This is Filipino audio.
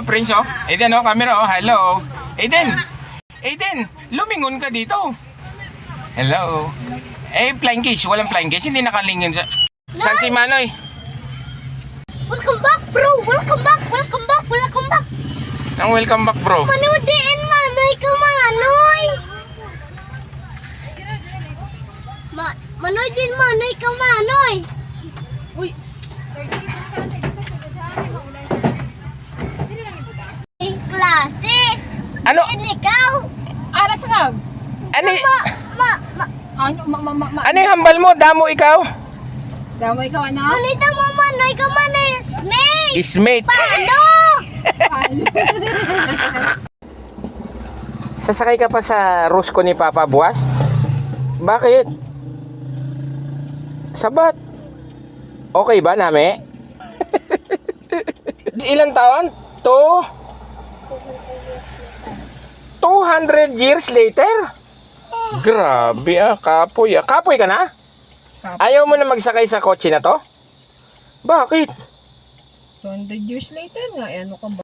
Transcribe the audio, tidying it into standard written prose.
Prince, oh. Aiden, oh, camera, oh. Hello. Aiden. Aiden, lumingon ka dito. Hello. Eh, flying case. Walang flying case. Hindi nakalingon sa... Saan si Manoy? Welcome back, bro. Welcome back. Welcome back. Welcome back. Ang welcome back, bro. Manoy din, Manoy ka, Manoy. Manoy din, Manoy ka, Manoy. Uy. Klase. Ano? Ikaw. Aras nga. Ano, Ano yung hambal mo? Damo ikaw? Damay ka ano? Manoy ta mo, Manoy ka, Manoy. Smith. Ismate. Ano? Sasakay ka pa sa Rosco ni Papa buwas? Bakit? Sabat. Okay ba, Name? Ilang taon? 200 years later? Grabe kapoy. Kapoy ka na? Ayaw mo na magsakay sa kotse na to? Bakit? 200 years later nga, ano ka ba?